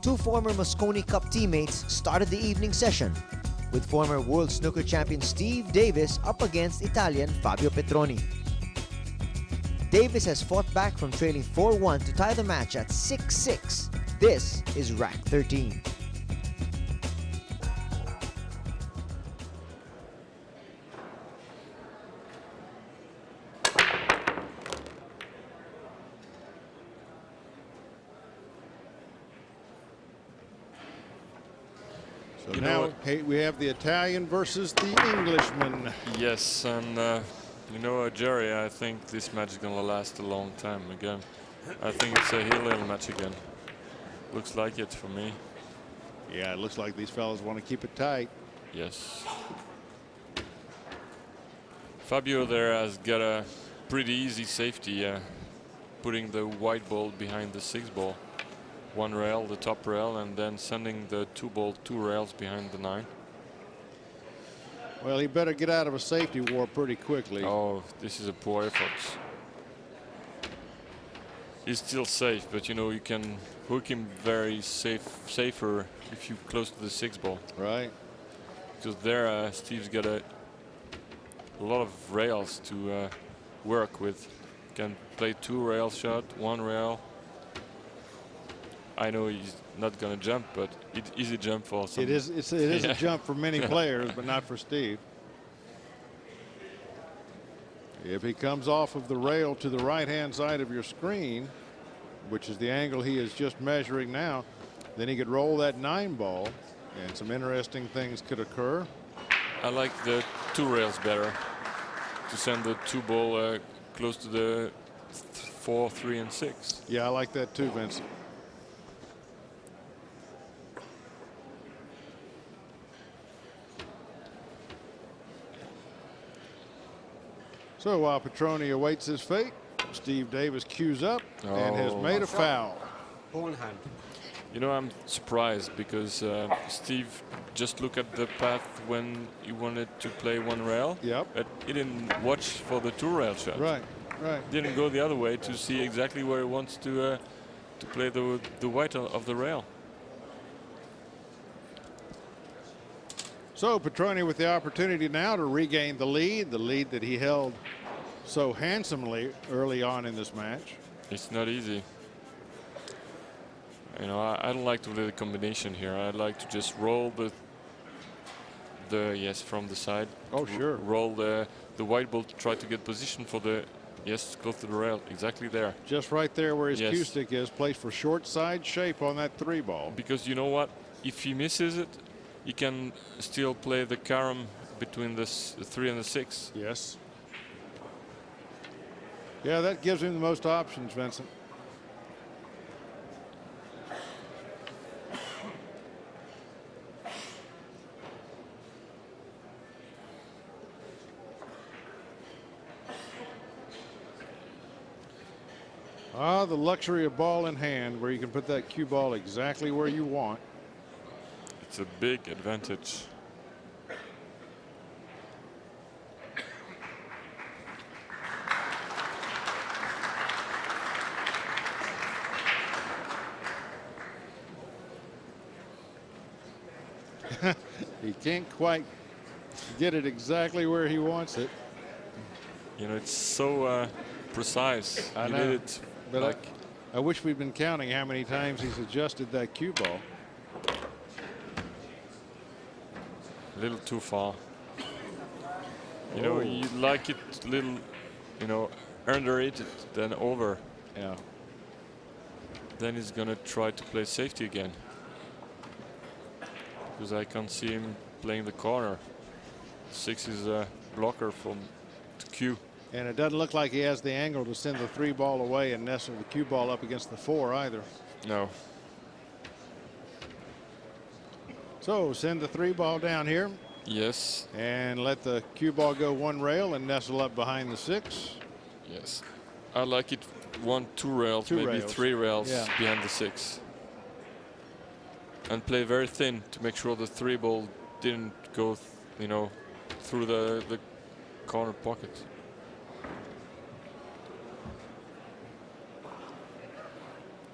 Two former Mosconi Cup teammates started the evening session, with former World Snooker champion Steve Davis up against Italian Fabio Petroni. Davis has fought back from trailing 4-1 to tie the match at 6-6. This is rack 13. So now we have the Italian versus the Englishman. Yes, and you know, Jerry, I think this match is gonna last a long time again. I think it's a heel match again. Looks like it for me. Yeah, it looks like these fellas want to keep it tight. Yes. Fabio there has got a pretty easy safety, putting the white ball behind the 6 ball. 1 rail, the top rail, and then sending the 2 ball 2 rails behind the 9. Well, he better get out of a safety war pretty quickly. Oh, this is a poor effort. He's still safe, but you know, you can hook him very safer if you close to the 6 ball. Right. Because there, Steve's got a lot of rails to work with. Can play 2 rail shot, 1 rail. I know he's not going to jump, but it's easy jump for some. It is a jump for many players, but not for Steve. If he comes off of the rail to the right-hand side of your screen, which is the angle he is just measuring now, then he could roll that 9 ball, and some interesting things could occur. I like the 2 rails better, to send the 2 ball close to the 4, 3, and 6. Yeah, I like that too, Vincent. So while Petroni awaits his fate, Steve Davis cues up and has made a foul. Ball in hand. You know, I'm surprised because Steve just looked at the path when he wanted to play 1 rail. Yep. He didn't watch for the 2 rail shot. Right, right. Didn't go the other way to see exactly where he wants to play the white of the rail. So Petroni with the opportunity now to regain the lead that he held so handsomely early on in this match. It's not easy. You know, I don't like to play the combination here. I like to just roll the yes from the side. Oh, sure. Roll the white ball to try to get position for the yes close to the rail. Exactly there. Just right there where his Yes. cue stick is, placed for short side shape on that 3 ball. Because you know what? If he misses it, he can still play the carom between the 3 and the 6. Yes. Yeah, that gives him the most options, Vincent. Ah, the luxury of ball in hand, where you can put that cue ball exactly where you want. It's a big advantage. He can't quite get it exactly where he wants it. You know, it's so precise. I You know, need it but like I wish we'd been counting how many times he's adjusted that cue ball. a little too far. You know, you like it a little, you know, under it than over. Yeah. Then he's gonna try to play safety again. Because I can't see him playing the corner. 6 is a blocker from the cue. And it doesn't look like he has the angle to send the 3 ball away and nestle the cue ball up against the 4 either. No. So send the 3 ball down here. Yes. And let the cue ball go 1 rail and nestle up behind the 6. Yes. I like it 1, 2 rails, 2 maybe rails. 3 rails Yeah. behind the 6. And play very thin to make sure the 3 ball didn't go, you know, through the corner pocket.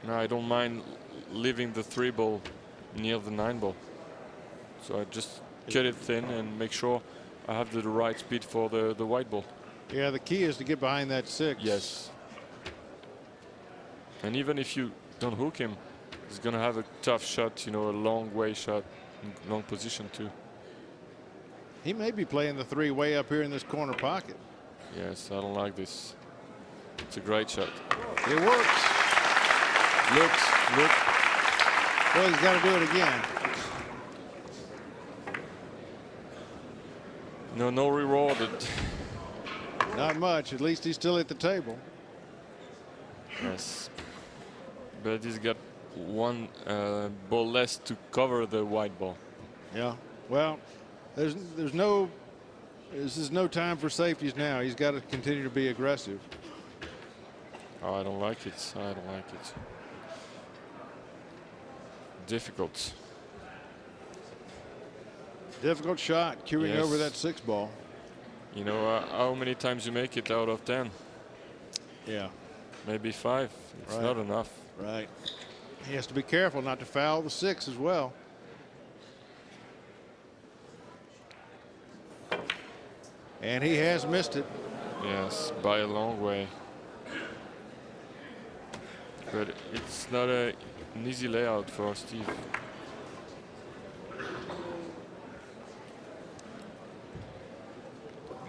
No, I don't mind leaving the 3 ball near the 9 ball. So I just cut it thin and make sure I have the right speed for the white ball. Yeah, the key is to get behind that 6. Yes. And even if you don't hook him, he's gonna have a tough shot, you know, a long way shot, long position too. He may be playing the 3 way up here in this corner pocket. Yes, I don't like this. It's a great shot. It works. Look. Well, he's got to do it again. No rewarded. Not much. At least he's still at the table. Yes. But he's got 1 ball less to cover the white ball. Yeah. Well, there's no. This is no time for safeties now. He's got to continue to be aggressive. Oh, I don't like it. I don't like it. Difficult. Difficult shot, queuing Yes. over that 6 ball. You know, how many times you make it out of 10? Yeah. Maybe 5. It's Right. not enough. Right. He has to be careful not to foul the 6 as well. And he has missed it. Yes, by a long way. But it's not an easy layout for Steve.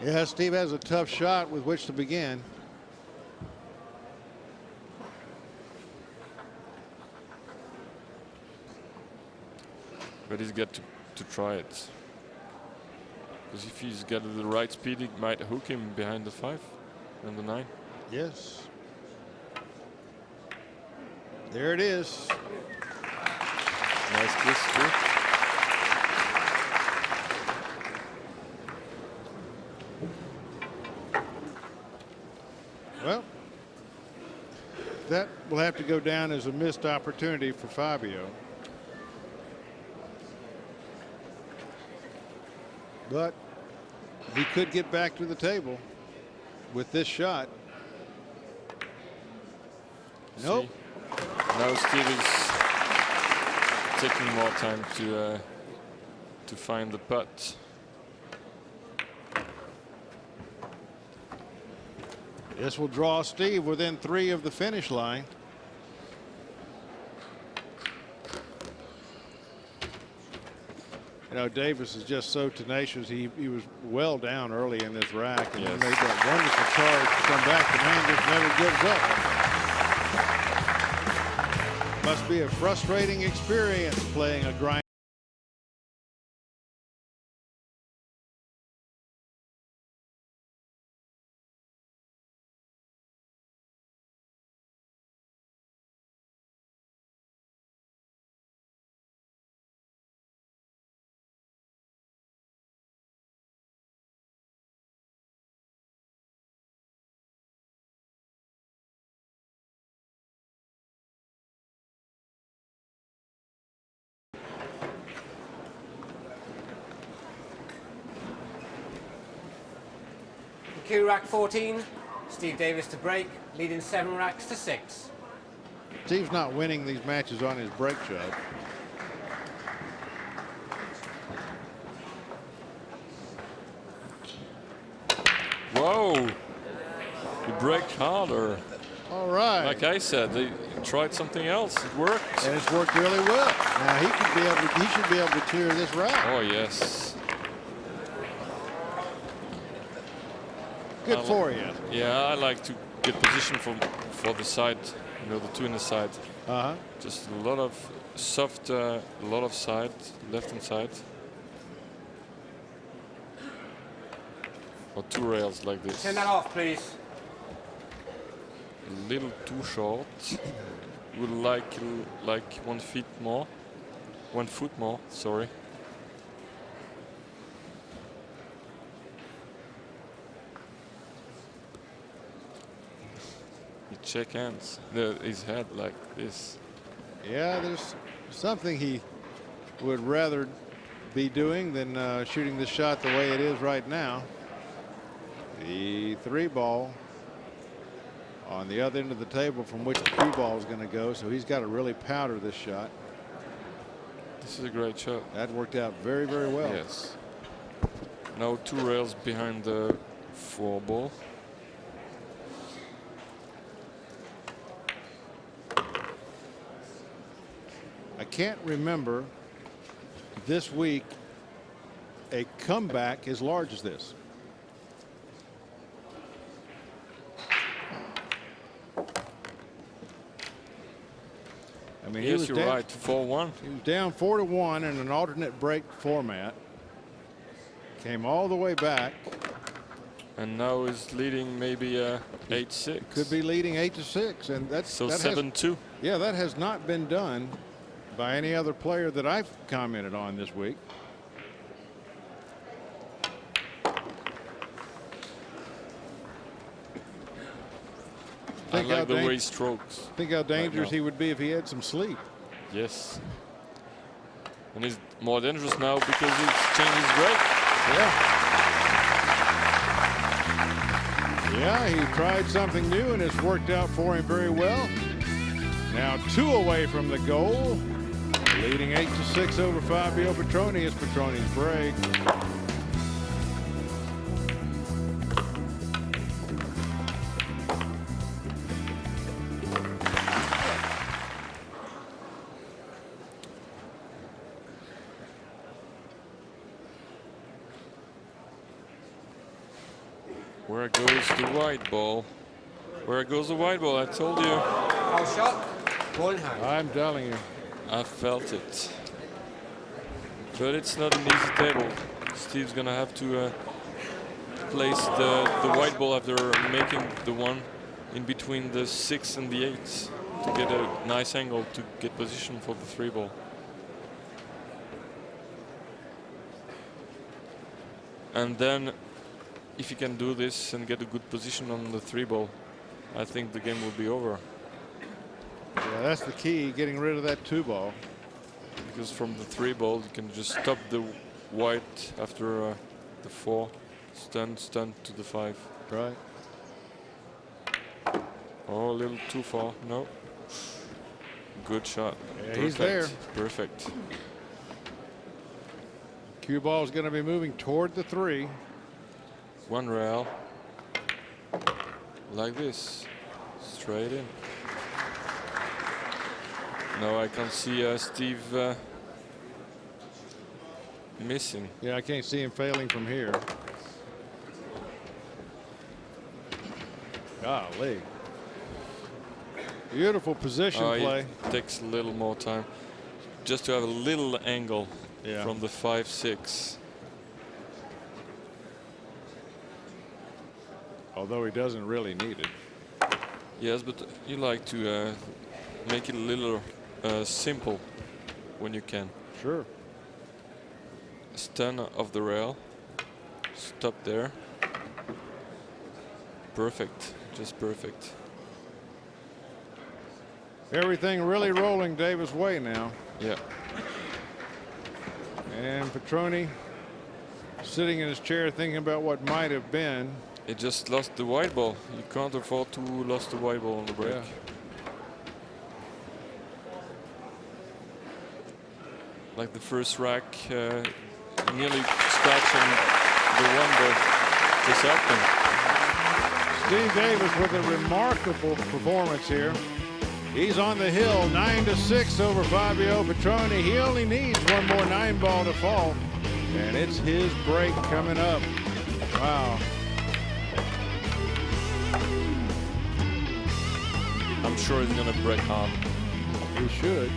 Yeah, Steve has a tough shot with which to begin. But he's got to try it. Because if he's got the right speed, he might hook him behind the 5 and the 9. Yes. There it is. Nice kiss too. Well, that will have to go down as a missed opportunity for Fabio. But he could get back to the table with this shot. Nope. See? Now Steve is taking more time to find the putt. This will draw Steve within 3 of the finish line. You know, Davis is just so tenacious. He was well down early in this rack and Yes. made that wonderful charge to come back. The man just never gives up. Must be a frustrating experience playing a grind. Cue rack 14, Steve Davis to break, leading 7 racks to 6. Steve's not winning these matches on his break shot. Whoa! You break harder. All right. Like I said, they tried something else. It worked. And it's worked really well. Now he should be able to clear this rack. Oh yes. Good for you. Yeah, I like to get position for the side. You know, the 2 in the side. Uh-huh. Just a lot of soft, a lot of side, left hand side. Or 2 rails like this. Turn that off, please. A little too short. Would like 1 foot more. 1 foot more, sorry. He check hands. His head like this. Yeah, there's something he would rather be doing than shooting the shot the way it is right now. The 3 ball. on the other end of the table from which the cue ball is going to go. So he's got to really powder this shot. This is a great shot. That worked out very, very well. Yes. Now 2 rails behind the 4 ball. I can't remember this week a comeback as large as this. I mean, Yes, you're right. 4-1. He was down 4-1 in an alternate break format. Came all the way back. And now is leading maybe 8-6. Could be leading 8-6, and that's So that 7-2. Yeah, that has not been done by any other player that I've commented on this week. I like the way he strokes. Think how dangerous now. he would be if he had some sleep. Yes. And he's more dangerous now because he's changed his break. Yeah. Yeah, he tried something new and it's worked out for him very well. Now 2 away from the goal. Leading 8-6 over Fabio Petroni is Petroni's break. Where goes the white ball? Where goes the white ball? I told you. Foul shot. Ball in hand. I'm telling you. I felt it. But it's not an easy table. Steve's gonna have to place the white ball after making the one in between the 6 and the 8 to get a nice angle to get position for the 3 ball. And then if you can do this and get a good position on the 3 ball, I think the game will be over. Yeah, that's the key, getting rid of that 2 ball. Because from the 3 ball, you can just stop the white after the 4, stand to the 5. Right. Oh, a little too far. No. Good shot. Yeah, he's there. Perfect. Cue ball is going to be moving toward the 3. 1 rail. Like this. Straight in. No, I can see Steve missing. Yeah, I can't see him failing from here. Golly. Beautiful position play. It takes a little more time just to have a little angle from the 5-6. Although he doesn't really need it. Yes, but you like to make it a little simple when you can. Sure. Stand off the rail. Stop there. Perfect. Just perfect. Everything really rolling Davis' way now. Yeah. And Petroni sitting in his chair thinking about what might have been. It just lost the white ball. You can't afford to lose the white ball on the break. Yeah. Like the first rack, nearly scratching the 1 ball. Just helped him. Steve Davis with a remarkable performance here. He's on the hill, 9-6 over Fabio Petroni. He only needs 1 more 9 ball to fall, and it's his break coming up. Wow. I'm sure he's gonna break hard. He should.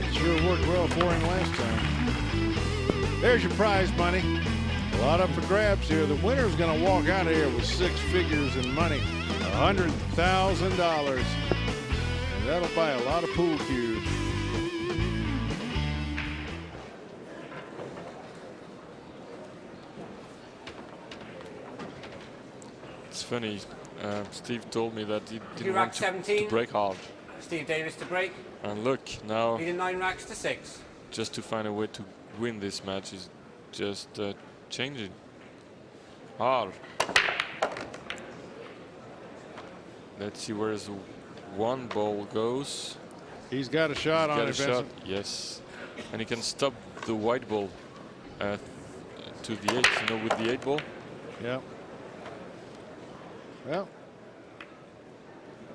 It sure worked well for him last time. There's your prize money. A lot up for grabs here. The winner's going to walk out of here with 6 figures in money, $100,000. And that'll buy a lot of pool cues. It's funny. Steve told me that he didn't rack want to 17. break hard. Steve Davis to break. And look, now Leading 9 racks to 6. just to find a way to win this match is just changing hard. Let's see where his one ball goes. He's got a shot He's on got it, a shot, Vincent. yes. And he can stop the white ball to the 8, you know, with the 8 ball. Yeah. Well.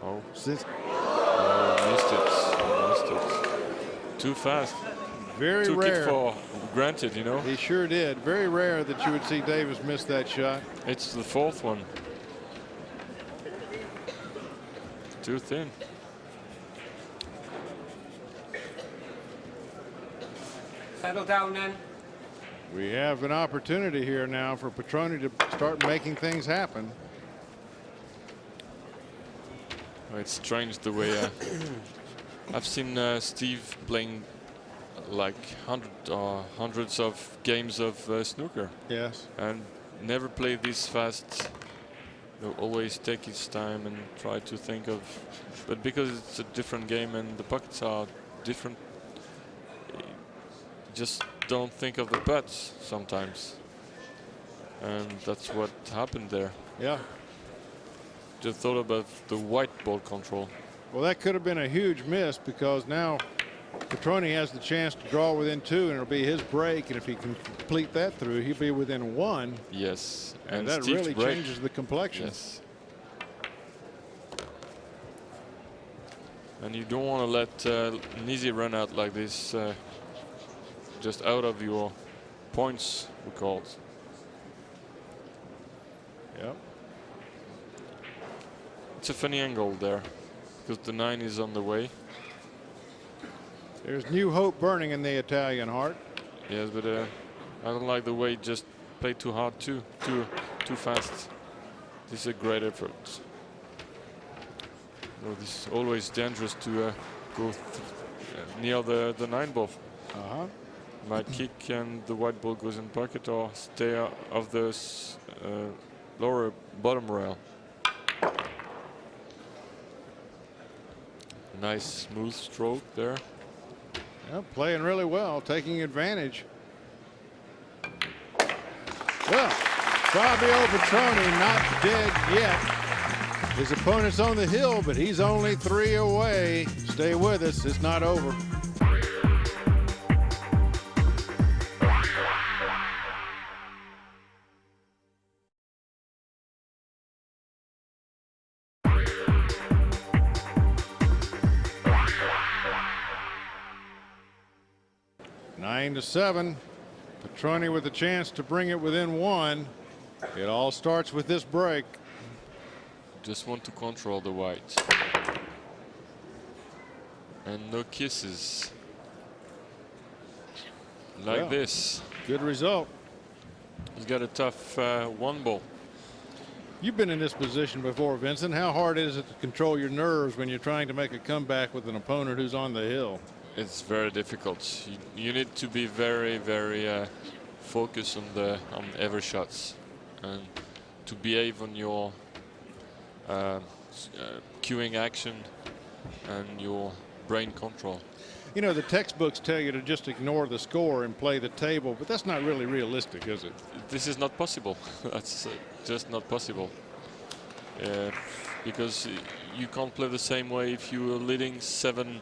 Oh, Since missed it. Missed it. Too fast. very Took rare. it for granted, you know. He sure did. Very rare that you would see Davis miss that shot. It's the 4th one. Too thin. Settle down then. We have an opportunity here now for Petroni to start making things happen. It's strange the way I've seen Steve playing like hundreds of games of snooker. Yes. And never play this fast. He'll always take his time and try to think of, but because it's a different game and the pockets are different, just don't think of the putts sometimes. And that's what happened there. Yeah. Just thought about the white ball control. Well, that could have been a huge miss because now Petroni has the chance to draw within 2 and it'll be his break, and if he can complete that through, he'll be within 1. Yes. And that Steve's really break. changes the complexion. Yes. And you don't want to let an easy run out like this just out of your points, we call it. Yep. It's a funny angle there because the 9 is on the way. There's new hope burning in the Italian heart. Yes, but I don't like the way he just played too hard, too fast. This is a great effort. No, this is always dangerous to go near the 9 ball. Might kick and the white ball goes in pocket or stay off the lower bottom rail. Nice smooth stroke there. Yep, playing really well, taking advantage. Well, Fabio Petroni not dead yet. His opponent's on the hill, but he's only 3 away. Stay with us, it's not over. Nine to 7. Petroni with a chance to bring it within 1. It all starts with this break. Just want to control the white. And no kisses. Like Well, this. Good result. He's got a tough 1 ball. You've been in this position before, Vincent. How hard is it to control your nerves when you're trying to make a comeback with an opponent who's on the hill? It's very difficult. You need to be very, very focused on every shots and to behave on your cueing action and your brain control. You know, the textbooks tell you to just ignore the score and play the table, but that's not really realistic, is it? This is not possible. That's just not possible. Because you can't play the same way if you are leading 7-0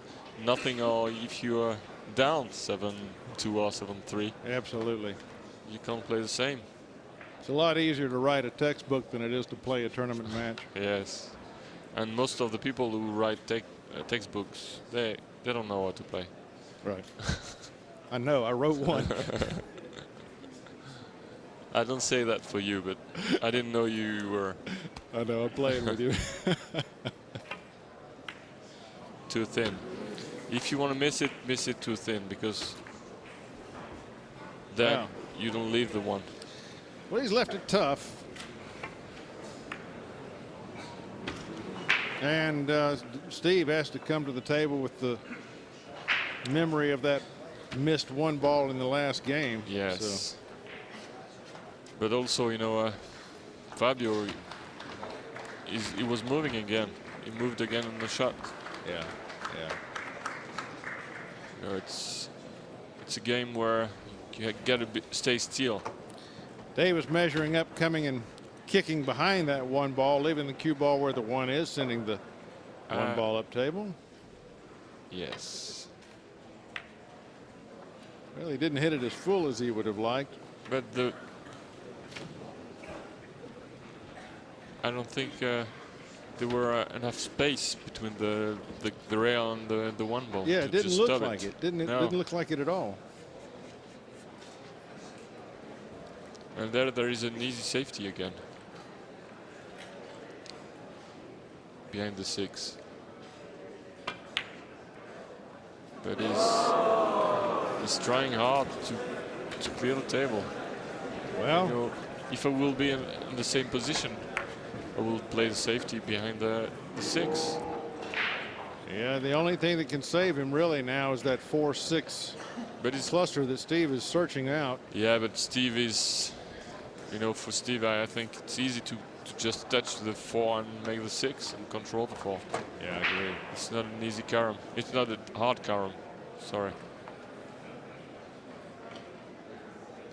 or if you are down 7-2 or 7-3. Absolutely. You can't play the same. It's a lot easier to write a textbook than it is to play a tournament match. Yes. And most of the people who write textbooks, they don't know how to play. Right. I know, I wrote one. I don't say that for you, but I didn't know you were. I know, I'm playing with you. Too thin. If you want to miss it too thin, because then Wow. you don't leave the 1. Well, he's left it tough. And Steve has to come to the table with the memory of that missed 1 ball in the last game. Yes. So. But also, you know, Fabio, he was moving again. He moved again in the shot. Yeah, yeah. You know, it's a game where you got to stay still. Davis measuring up, coming in kicking behind that one ball, leaving the cue ball where the one is, sending the one ball up table. Yes. Well, he didn't hit it as full as he would have liked. But I don't think there were enough space between the rail and the one ball. Yeah, to it didn't just look stub like it. Didn't it? No. Didn't look like it at all. And there is an easy safety again. Behind the 6. But he's trying hard to clear the table. Well, You know, if I will be in the same position, I will play the safety behind the 6. yeah, the only thing that can save him really now is that 4-6 But it's cluster that Steve is searching out. yeah, but Steve is, you know, for Steve, I think it's easy to just touch the 4 and make the 6 and control the 4. Yeah, I agree. It's not an easy carom. It's not a hard carom. Sorry.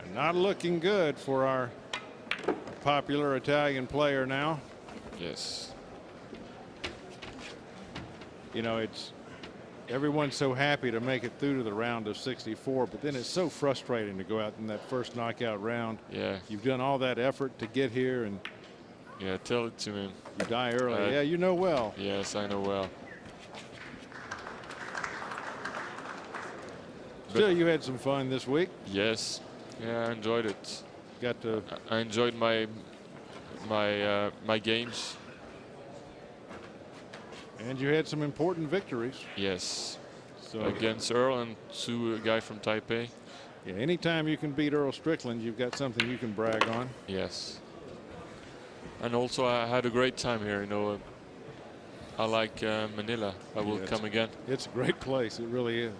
And not looking good for our popular Italian player now. Yes. You know, it's everyone's so happy to make it through to the round of 64, but then it's so frustrating to go out in that first knockout round. Yeah. You've done all that effort to get here and Yeah. Tell it to me. you die early. Yeah, you know well. Yes, I know well. Still, you had some fun this week. Yes. Yeah, I enjoyed it. Got to I enjoyed my games. and you had some important victories. Yes. So Against Earl and a guy from Taipei. yeah, anytime you can beat Earl Strickland, you've got something you can brag on. Yes. And also I had a great time here. You know, I like Manila. I will Yeah, come again. It's a great place. It really is.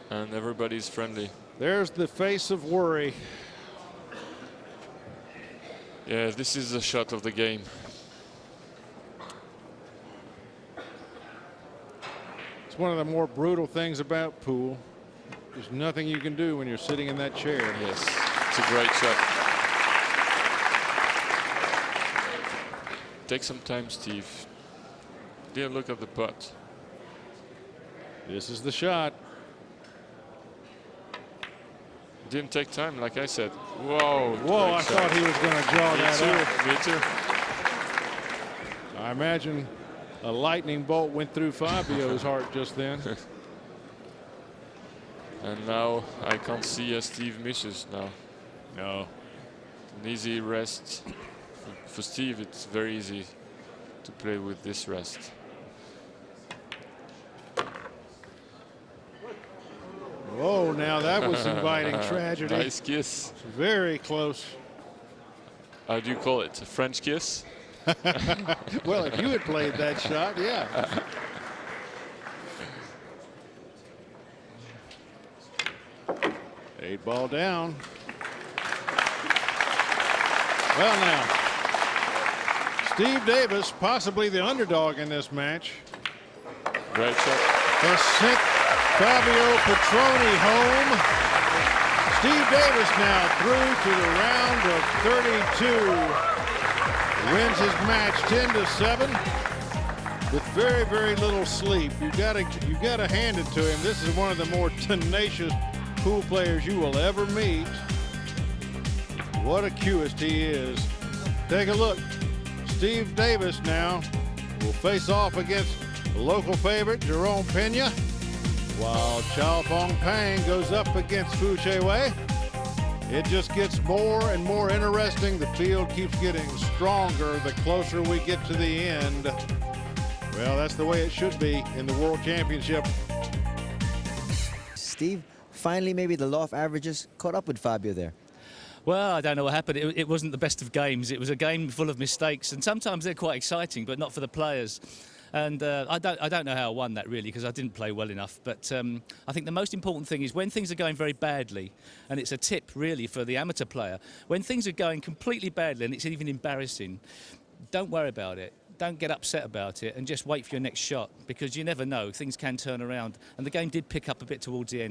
And everybody's friendly. There's the face of worry. Yeah, this is a shot of the game. It's one of the more brutal things about pool. There's nothing you can do when you're sitting in that chair. Yes, it's a great shot. Take some time, Steve. Dear, look at the putt. This is the shot. Didn't take time, like I said. Whoa. Whoa, great I shot. thought he was going to draw Me that too. up. Me too. I imagine a lightning bolt went through Fabio's heart just then. And now I can't see Steve misses now. No. An easy rest. For Steve, it's very easy to play with this rest. Whoa, now that was inviting tragedy. Nice kiss. Very close. How do you call it? A French kiss? Well, if you had played that shot, yeah. Eight ball down. Well, now, Steve Davis, possibly the underdog in this match, Great shot. has sent Fabio Petroni home. Steve Davis now through to the round of 32. Wins his match 10-7 with very, very little sleep. You gotta hand it to him. This is one of the more tenacious pool players you will ever meet. What a cueist he is. Take a look. Steve Davis now will face off against the local favorite Jerome Pena, while Chao Fong Pang goes up against Fu Wei. It just gets more and more interesting. The field keeps getting stronger the closer we get to the end. Well, that's the way it should be in the World Championship. Steve, finally maybe the law of averages caught up with Fabio there. Well, I don't know what happened. It wasn't the best of games. It was a game full of mistakes, and sometimes they're quite exciting, but not for the players. And I don't know how I won that really, because I didn't play well enough. But I think the most important thing is when things are going very badly, and it's a tip really for the amateur player, when things are going completely badly and it's even embarrassing, don't worry about it. Don't get upset about it, and just wait for your next shot, because you never know, things can turn around. And the game did pick up a bit towards the end.